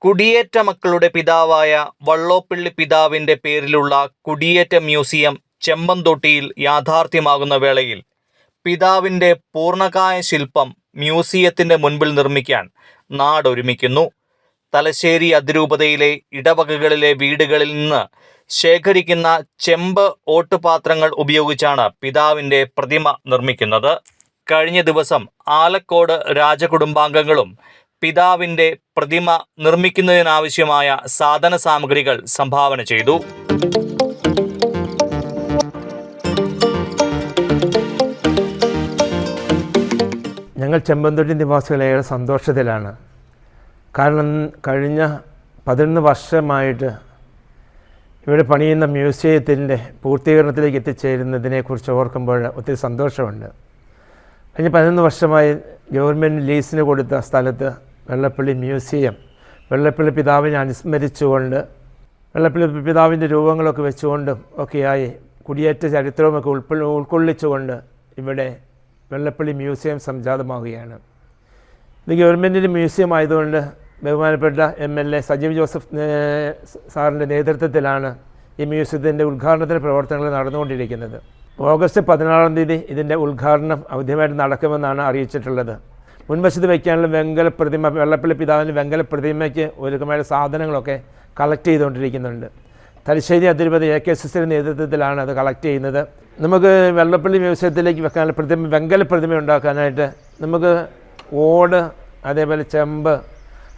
കുടിയേറ്റ മക്കളുടെ പിതാവായ വള്ളോപ്പിള്ളി പിതാവിന്റെ പേരിലുള്ള കുടിയേറ്റ മ്യൂസിയം ചെമ്പന്തൊട്ടിയിൽ യാഥാർത്ഥ്യമാകുന്ന വേളയിൽ പിതാവിന്റെ പൂർണ്ണകായ ശില്പം മ്യൂസിയത്തിന്റെ മുൻപിൽ നിർമ്മിക്കാൻ നാടൊരുമിക്കുന്നു. തലശ്ശേരി അതിരൂപതയിലെ ഇടവകകളിലെ വീടുകളിൽ നിന്ന് ശേഖരിക്കുന്ന ചെമ്പ് ഓട്ടുപാത്രങ്ങൾ ഉപയോഗിച്ചാണ് പിതാവിന്റെ പ്രതിമ നിർമ്മിക്കുന്നത്. കഴിഞ്ഞ ദിവസം ആലക്കോട് രാജകുടുംബാംഗങ്ങളും പിതാവിന്റെ പ്രതിമ നിർമ്മിക്കുന്നതിനാവശ്യമായ സാധന സാമഗ്രികൾ സംഭാവന ചെയ്തു. ഞങ്ങൾ ചെമ്പന്തൊട്ടി നിവാസികൾ ഏറെ സന്തോഷത്തിലാണ്. കാരണം കഴിഞ്ഞ 11 വർഷമായിട്ട് ഇവിടെ പണിയുന്ന മ്യൂസിയത്തിൻ്റെ പൂർത്തീകരണത്തിലേക്ക് എത്തിച്ചേരുന്നതിനെക്കുറിച്ച് ഓർക്കുമ്പോൾ ഒത്തിരി സന്തോഷമുണ്ട്. കഴിഞ്ഞ 11 വർഷമായി ഗവൺമെൻറ് ലീസിന് കൊടുത്ത സ്ഥലത്ത് വെള്ളപ്പള്ളി മ്യൂസിയം വെള്ളപ്പള്ളി പിതാവിനെ അനുസ്മരിച്ചുകൊണ്ട് വെള്ളപ്പള്ളി പിതാവിൻ്റെ രൂപങ്ങളൊക്കെ വെച്ചുകൊണ്ടും ഒക്കെയായി കുടിയേറ്റ ചരിത്രവുമൊക്കെ ഉൾക്കൊള്ളിച്ചുകൊണ്ട് ഇവിടെ വെള്ളപ്പള്ളി മ്യൂസിയം സംജാതമാവുകയാണ്. ഇത് ഗവൺമെൻറ്റിൻ്റെ മ്യൂസിയം ആയതുകൊണ്ട് ബഹുമാനപ്പെട്ട MLA സജീവ് ജോസഫ് സാറിൻ്റെ നേതൃത്വത്തിലാണ് ഈ മ്യൂസിയത്തിൻ്റെ ഉദ്ഘാടനത്തിന് പ്രവർത്തനങ്ങൾ നടന്നുകൊണ്ടിരിക്കുന്നത്. ഓഗസ്റ്റ് 16-ാം തീയതി ഇതിൻ്റെ ഉദ്ഘാടനം ഔദ്യമായിട്ട് നടക്കുമെന്നാണ് അറിയിച്ചിട്ടുള്ളത്. മുൻവശത്ത് വയ്ക്കാനുള്ള വെങ്കല പ്രതിമ വെള്ളപ്പള്ളി പിതാവിൻ്റെ വെങ്കല പ്രതിമയ്ക്ക് ഒരുക്കമായ സാധനങ്ങളൊക്കെ കളക്ട് ചെയ്തുകൊണ്ടിരിക്കുന്നുണ്ട്. തലശ്ശേരി അതിരൂപത AKSSയുടെ നേതൃത്വത്തിലാണ് അത് കളക്ട് ചെയ്യുന്നത്. നമുക്ക് വെള്ളപ്പള്ളി മ്യൂസിയത്തിലേക്ക് വെക്കാനുള്ള വെങ്കല പ്രതിമ ഉണ്ടാക്കാനായിട്ട് നമുക്ക് ഓട്, അതേപോലെ ചെമ്പ്,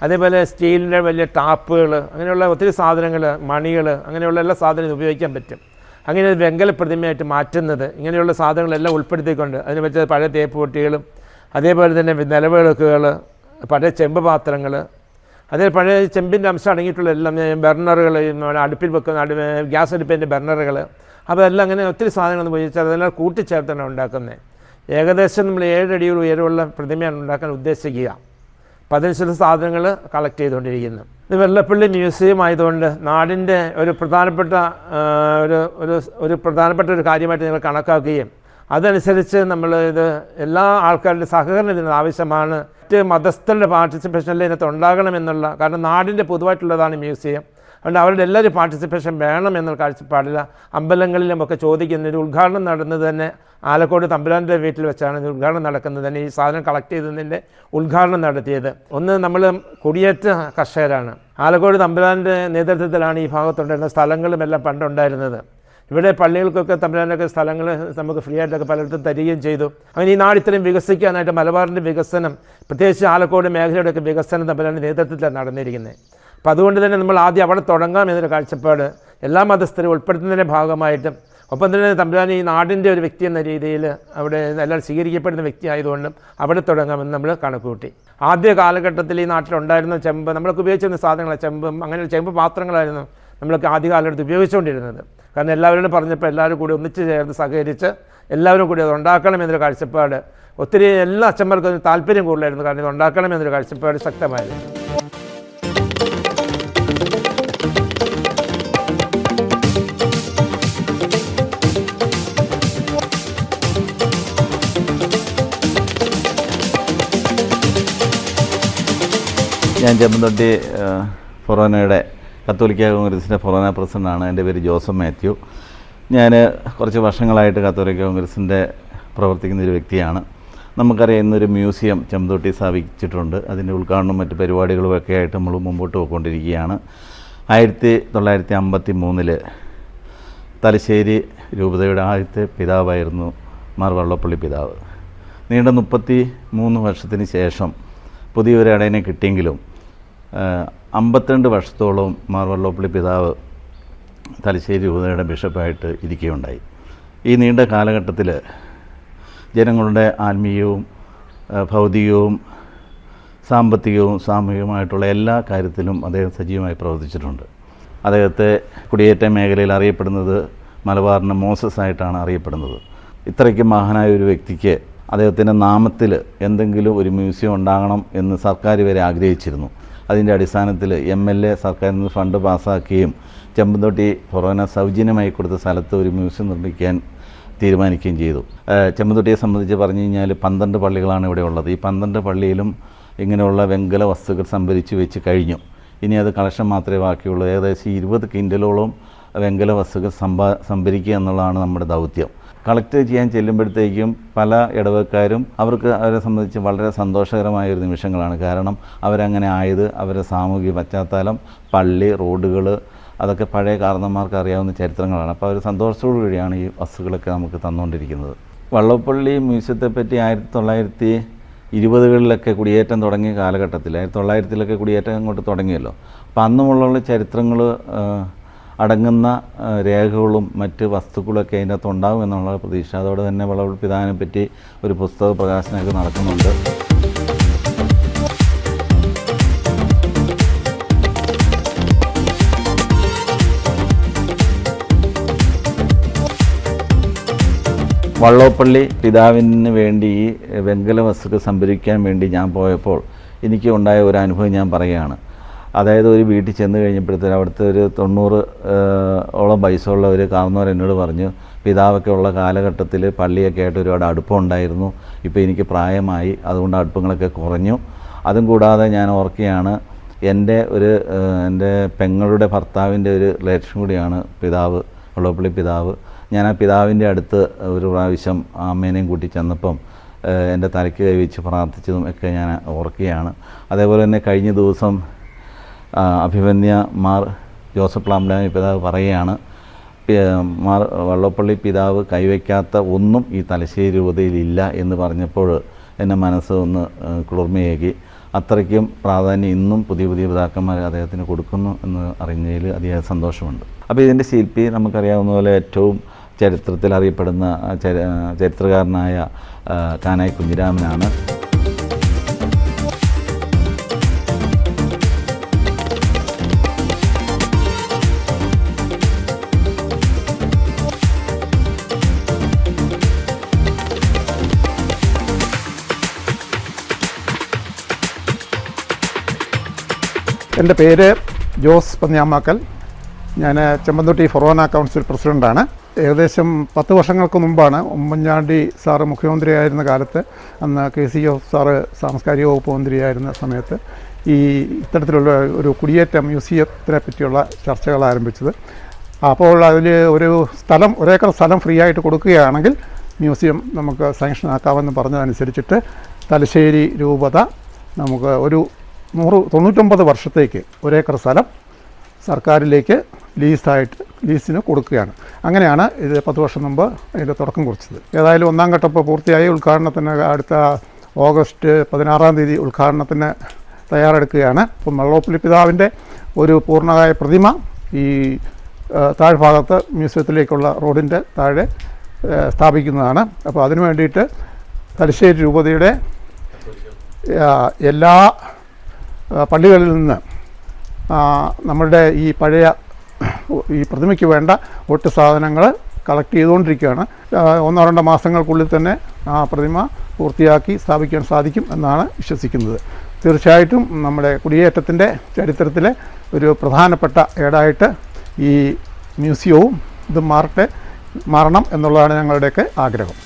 അതേപോലെ സ്റ്റീലിൻ്റെ വലിയ ടാപ്പുകൾ, അങ്ങനെയുള്ള ഒത്തിരി സാധനങ്ങൾ, മണികൾ, അങ്ങനെയുള്ള എല്ലാ സാധനവും ഉപയോഗിക്കാൻ പറ്റും. അങ്ങനെ വെങ്കല പ്രതിമയായിട്ട് മാറ്റുന്നത് ഇങ്ങനെയുള്ള സാധനങ്ങളെല്ലാം ഉൾപ്പെടുത്തിക്കൊണ്ട് അതിന് പറ്റിയ പഴയ തേപ്പ് പൊട്ടികളും, അതേപോലെ തന്നെ നിലവിളക്കുകൾ, പഴയ ചെമ്പ് പാത്രങ്ങൾ, അതേ പഴയ ചെമ്പിൻ്റെ അംശം അടങ്ങിയിട്ടുള്ള എല്ലാം ബർണറുകൾ, അടുപ്പിൽ വെക്കുന്ന ഗ്യാസ് അടുപ്പിൻ്റെ ബർണറുകൾ, അപ്പോൾ എല്ലാം അങ്ങനെ ഒത്തിരി സാധനങ്ങൾ ഉപയോഗിച്ചാൽ അതെല്ലാം കൂട്ടിച്ചേർത്താണ് ഉണ്ടാക്കുന്നത്. ഏകദേശം നമ്മൾ 7 അടി ഉയരമുള്ള പ്രതിമയാണ് ഉണ്ടാക്കാൻ ഉദ്ദേശിക്കുക. അപ്പോൾ അതിനനുസരിച്ച് സാധനങ്ങൾ കളക്ട് ചെയ്തുകൊണ്ടിരിക്കുന്നു. ഇത് വെള്ളപ്പള്ളി മ്യൂസിയം ആയതുകൊണ്ട് നാടിൻ്റെ ഒരു പ്രധാനപ്പെട്ട ഒരു കാര്യമായിട്ട് നിങ്ങൾ കണക്കാക്കുകയും അതനുസരിച്ച് നമ്മൾ ഇത് എല്ലാ ആൾക്കാരുടെ സഹകരണം ഇതിന് ആവശ്യമാണ്. മറ്റ് മതസ്ഥരുടെ പാർട്ടിസിപ്പേഷനിൽ ഇതിനകത്ത് ഉണ്ടാകണമെന്നുള്ള, കാരണം നാടിൻ്റെ പൊതുവായിട്ടുള്ളതാണ് മ്യൂസിയം. അതുകൊണ്ട് അവരുടെ എല്ലാവരും പാർട്ടിസിപ്പേഷൻ വേണം എന്നുള്ള കാഴ്ചപ്പാടില്ല. അമ്പലങ്ങളിലുമൊക്കെ ചോദിക്കുന്നതിന് ഉദ്ഘാടനം നടന്നത് തന്നെ ആലക്കോട് തമ്പുരാൻ്റെ വീട്ടിൽ വെച്ചാണ് ഉദ്ഘാടനം നടക്കുന്നത്. തന്നെ ഈ സാധനം കളക്ട് ചെയ്തതിൻ്റെ ഉദ്ഘാടനം നടത്തിയത്. ഒന്ന് നമ്മൾ കുടിയേറ്റ കർഷകരാണ്. ആലക്കോട് തമ്പുരാൻ്റെ നേതൃത്വത്തിലാണ് ഈ ഭാഗത്തുണ്ടായിരുന്ന സ്ഥലങ്ങളും എല്ലാം പണ്ടുണ്ടായിരുന്നത്. ഇവിടെ പള്ളികൾക്കൊക്കെ തമ്പുരാനൊക്കെ സ്ഥലങ്ങൾ നമുക്ക് ഫ്രീ ആയിട്ടൊക്കെ പലയിടത്തും തരികയും ചെയ്തു. അങ്ങനെ ഈ നാട് ഇത്രയും വികസിക്കാനായിട്ട് മലബാറിൻ്റെ വികസനം, പ്രത്യേകിച്ച് ആലക്കോട് മേഖലയുടെയൊക്കെ വികസനം തമ്പുരാൻ്റെ നേതൃത്വത്തിലാണ് നടന്നിരിക്കുന്നത്. അപ്പോൾ അതുകൊണ്ട് തന്നെ നമ്മൾ ആദ്യം അവിടെ തുടങ്ങാം എന്നൊരു കാഴ്ചപ്പാട് എല്ലാ മതസ്ഥരും ഉൾപ്പെടുത്തുന്നതിൻ്റെ ഭാഗമായിട്ടും, ഒപ്പം തന്നെ തമ്പുരാൻ ഈ നാടിൻ്റെ ഒരു വ്യക്തി എന്ന രീതിയിൽ അവിടെ എല്ലാവരും സ്വീകരിക്കപ്പെടുന്ന വ്യക്തി ആയതുകൊണ്ടും അവിടെ തുടങ്ങാമെന്ന് നമ്മൾ കണക്കുകൂട്ടി. ആദ്യ കാലഘട്ടത്തിൽ ഈ നാട്ടിലുണ്ടായിരുന്ന ചെമ്പ്, നമ്മളൊക്കെ ഉപയോഗിച്ചിരുന്ന സാധനങ്ങൾ ചെമ്പും അങ്ങനെ ചെമ്പ് പാത്രങ്ങളായിരുന്നു നമ്മളൊക്കെ ആദ്യ കാലഘട്ടത്തിൽ ഉപയോഗിച്ചുകൊണ്ടിരുന്നത്. കാരണം എല്ലാവരോടും പറഞ്ഞപ്പോൾ എല്ലാവരും കൂടി ഒന്നിച്ച് ചേർന്ന് സഹകരിച്ച് എല്ലാവരും കൂടി അത് ഉണ്ടാക്കണമെന്നൊരു കാഴ്ചപ്പാട് ഒത്തിരി എല്ലാ അച്ഛന്മാർക്കും താല്പര്യം കൂടുതലായിരുന്നു. കാരണം ഇത് ഉണ്ടാക്കണമെന്നൊരു കാഴ്ചപ്പാട് ശക്തമായിരുന്നു. ഞാൻ ചെമ്പന്തൊട്ടി ഫൊറോനയുടെ കത്തോലിക്ക കോൺഗ്രസിൻ്റെ ഫൊറോന പ്രസിഡൻ്റാണ്. എൻ്റെ പേര് ജോസഫ് മാത്യു. ഞാൻ കുറച്ച് വർഷങ്ങളായിട്ട് കത്തോലിക്ക കോൺഗ്രസിൻ്റെ പ്രവർത്തിക്കുന്ന ഒരു വ്യക്തിയാണ്. നമുക്കറിയാം ഇന്നൊരു മ്യൂസിയം ചെമ്പന്തൊട്ടി സ്ഥാപിച്ചിട്ടുണ്ട്. അതിൻ്റെ ഉദ്ഘാടനവും മറ്റ് പരിപാടികളുമൊക്കെ ആയിട്ട് നമ്മൾ മുമ്പോട്ട് പോയിക്കൊണ്ടിരിക്കുകയാണ്. 1953 തലശ്ശേരി രൂപതയുടെ ആദ്യത്തെ പിതാവായിരുന്നു മാർ വള്ളപ്പള്ളി പിതാവ്. നീണ്ട 33 വർഷത്തിന് ശേഷം പുതിയൊരു ഇടയനെ കിട്ടിയെങ്കിലും 52 വർഷത്തോളം മാർ വള്ളോപ്പള്ളി പിതാവ് തലശ്ശേരി രൂപതയുടെ ബിഷപ്പായിട്ട് ഇരിക്കുകയുണ്ടായി. ഈ നീണ്ട കാലഘട്ടത്തിൽ ജനങ്ങളുടെ ആത്മീയവും ഭൗതികവും സാമ്പത്തികവും സാമൂഹികവുമായിട്ടുള്ള എല്ലാ കാര്യത്തിലും അദ്ദേഹം സജീവമായി പ്രവർത്തിച്ചിട്ടുണ്ട്. അദ്ദേഹത്തെ കുടിയേറ്റ മേഖലയിൽ അറിയപ്പെടുന്നത് മലബാറിൻ്റെ മോസസ് ആയിട്ടാണ് അറിയപ്പെടുന്നത്. ഇത്രയ്ക്ക് മഹാനായ ഒരു വ്യക്തിക്ക് അദ്ദേഹത്തിൻ്റെ നാമത്തിൽ എന്തെങ്കിലും ഒരു മ്യൂസിയം ഉണ്ടാകണം എന്ന് സർക്കാർ വരെ ആഗ്രഹിച്ചിരുന്നു. അതിൻ്റെ അടിസ്ഥാനത്തിൽ MLA സർക്കാരിൽ നിന്ന് ഫണ്ട് പാസ്സാക്കുകയും ചെമ്പന്തൊട്ടി ഫൊറോന സൗജന്യമായി കൊടുത്ത സ്ഥലത്ത് ഒരു മ്യൂസിയം നിർമ്മിക്കാൻ തീരുമാനിക്കുകയും ചെയ്തു. ചെമ്പന്തൊട്ടിയെ സംബന്ധിച്ച് പറഞ്ഞു കഴിഞ്ഞാൽ 12 പള്ളികളാണ് ഇവിടെ ഉള്ളത്. ഈ 12 പള്ളിയിലും ഇങ്ങനെയുള്ള വെങ്കല വസ്തുക്കൾ സംഭരിച്ച് വെച്ച് കഴിഞ്ഞു. ഇനി അത് കളക്ഷൻ മാത്രമേ ബാക്കിയുള്ളൂ. ഏകദേശം 20 കിൻഡലോളം വെങ്കല വസ്തുക്കൾ സംഭരിക്കുക എന്നുള്ളതാണ് നമ്മുടെ ദൗത്യം. കളക്ട് ചെയ്യാൻ ചെല്ലുമ്പോഴത്തേക്കും പല ഇടവക്കാരും അവരെ സംബന്ധിച്ച് വളരെ സന്തോഷകരമായ ഒരു നിമിഷങ്ങളാണ്. കാരണം അവരങ്ങനെ ആയത് അവരുടെ സാമൂഹിക പശ്ചാത്തലം, പള്ളി, റോഡുകൾ, അതൊക്കെ പഴയ കാരണന്മാർക്ക് അറിയാവുന്ന ചരിത്രങ്ങളാണ്. അപ്പോൾ അവർ സന്തോഷത്തോടു കൂടിയാണ് ഈ വസ്തുക്കളൊക്കെ നമുക്ക് തന്നുകൊണ്ടിരിക്കുന്നത്. വള്ളോപ്പള്ളി മ്യൂസിയത്തെപ്പറ്റി 1920കളിലൊക്കെ കുടിയേറ്റം തുടങ്ങിയ കാലഘട്ടത്തിൽ 1900-ലൊക്കെ കുടിയേറ്റം അങ്ങോട്ട് തുടങ്ങിയല്ലോ. അപ്പോൾ അന്നുമുള്ള ചരിത്രങ്ങൾ അടങ്ങുന്ന രേഖകളും മറ്റ് വസ്തുക്കളൊക്കെ അതിൻ്റെ അകത്ത് ഉണ്ടാകും എന്നുള്ള പ്രതീക്ഷ. അതോടെ തന്നെ വള്ളോപ്പള്ളി പിതാവിനെ പറ്റി ഒരു പുസ്തക പ്രകാശനമൊക്കെ നടക്കുന്നുണ്ട്. വള്ളോപ്പള്ളി പിതാവിന് വേണ്ടി ഈ വെങ്കല വസ്തുക്കൾ സംഭരിക്കാൻ വേണ്ടി ഞാൻ പോയപ്പോൾ എനിക്ക് ഉണ്ടായ ഒരു അനുഭവം ഞാൻ പറയുകയാണ്. അതായത് ഒരു വീട്ടിൽ ചെന്ന് കഴിഞ്ഞപ്പോഴത്തേനും അവിടുത്തെ ഒരു 90 വയസ്സുള്ള ഒരു കാർന്നവർ എന്നോട് പറഞ്ഞു, പിതാവൊക്കെ ഉള്ള കാലഘട്ടത്തിൽ പള്ളിയൊക്കെ ആയിട്ട് ഒരുപാട് അടുപ്പം ഉണ്ടായിരുന്നു. ഇപ്പോൾ എനിക്ക് പ്രായമായി, അതുകൊണ്ട് അടുപ്പങ്ങളൊക്കെ കുറഞ്ഞു. അതും കൂടാതെ ഞാൻ ഓർക്കുകയാണ്, എൻ്റെ പെങ്ങളുടെ ഭർത്താവിൻ്റെ ഒരു റിലേഷൻ കൂടിയാണ് പിതാവ്, വള്ളോപ്പള്ളി പിതാവ്. ഞാൻ ആ പിതാവിൻ്റെ അടുത്ത് ഒരു പ്രാവശ്യം അമ്മേനെയും കൂട്ടി ചെന്നപ്പം എൻ്റെ തലയ്ക്ക് കൈവച്ച് പ്രാർത്ഥിച്ചതും ഒക്കെ ഞാൻ ഓർക്കുകയാണ്. അതേപോലെ തന്നെ കഴിഞ്ഞ ദിവസം അഭിമന്യ മാർ ജോസഫ് പ്ലാമ്പലാനി പിതാവ് പറയുകയാണ്, വള്ളോപ്പള്ളി പിതാവ് കൈവയ്ക്കാത്ത ഒന്നും ഈ തലശ്ശേരി രൂപതയിലില്ല എന്ന് പറഞ്ഞപ്പോൾ എൻ്റെ മനസ്സ് ഒന്ന് കുളിർമയേകി. അത്രയ്ക്കും പ്രാധാന്യം ഇന്നും പുതിയ പിതാക്കന്മാർ അദ്ദേഹത്തിന് കൊടുക്കുന്നു എന്ന് അറിഞ്ഞതിൽ അതിയായ സന്തോഷമുണ്ട്. അപ്പോൾ ഇതിൻ്റെ ശില്പി നമുക്കറിയാവുന്ന പോലെ ഏറ്റവും ചരിത്രത്തിൽ അറിയപ്പെടുന്ന ചരിത്രകാരനായ കാനായി കുഞ്ഞിരാമനാണ്. എൻ്റെ പേര് ജോസ് പന്നിയാമാക്കൽ. ഞാൻ ചെമ്പന്തൊട്ടി ഫൊറോന കൗൺസിൽ പ്രസിഡൻ്റാണ്. ഏകദേശം 10 വർഷങ്ങൾക്ക് മുമ്പാണ് ഉമ്മൻചാണ്ടി സാറ് മുഖ്യമന്ത്രിയായിരുന്ന കാലത്ത്, അന്ന് KC ജോസഫ് സാറ് സാംസ്കാരിക വകുപ്പ് മന്ത്രിയായിരുന്ന സമയത്ത് ഇത്തരത്തിലുള്ള ഒരു കുടിയേറ്റ മ്യൂസിയത്തിനെ പറ്റിയുള്ള ചർച്ചകൾ ആരംഭിച്ചത്. അപ്പോൾ അതിൽ ഒരു ഒരേക്കർ സ്ഥലം ഫ്രീ ആയിട്ട് കൊടുക്കുകയാണെങ്കിൽ മ്യൂസിയം നമുക്ക് സാങ്ഷനാക്കാമെന്ന് പറഞ്ഞതനുസരിച്ചിട്ട് തലശ്ശേരി രൂപത നമുക്ക് ഒരു 99 വർഷത്തേക്ക് ഒരേക്കർ സ്ഥലം സർക്കാരിലേക്ക് ലീസിന് കൊടുക്കുകയാണ്. അങ്ങനെയാണ് ഇത് 10 വർഷം മുമ്പ് അതിൻ്റെ തുടക്കം കുറിച്ചത്. ഏതായാലും 1-ാം ഘട്ടം ഇപ്പോൾ പൂർത്തിയായി. ഉദ്ഘാടനത്തിന് അടുത്ത ഓഗസ്റ്റ് 16-ാം തീയതി ഉദ്ഘാടനത്തിന് തയ്യാറെടുക്കുകയാണ്. ഇപ്പം വള്ളോപ്പള്ളി പിതാവിൻ്റെ ഒരു പൂർണ്ണമായ പ്രതിമ ഈ താഴ്ഭാഗത്ത് മ്യൂസിയത്തിലേക്കുള്ള റോഡിൻ്റെ താഴെ സ്ഥാപിക്കുന്നതാണ്. അപ്പോൾ അതിനു വേണ്ടിയിട്ട് തലശ്ശേരി രൂപതയുടെ എല്ലാ പള്ളികളിൽ നിന്ന് നമ്മളുടെ ഈ പഴയ ഈ പ്രതിമയ്ക്ക് വേണ്ട ഒട്ട് സാധനങ്ങൾ കളക്ട് ചെയ്തുകൊണ്ടിരിക്കുകയാണ്. 1-2 മാസങ്ങൾക്കുള്ളിൽ തന്നെ ആ പ്രതിമ പൂർത്തിയാക്കി സ്ഥാപിക്കാൻ സാധിക്കും എന്നാണ് വിശ്വസിക്കുന്നത്. തീർച്ചയായിട്ടും നമ്മുടെ കുടിയേറ്റത്തിൻ്റെ ചരിത്രത്തിലെ ഒരു പ്രധാനപ്പെട്ട ഏടായിട്ട് ഈ മ്യൂസിയവും ഇത് മാറണം എന്നുള്ളതാണ് ഞങ്ങളുടെയൊക്കെ ആഗ്രഹം.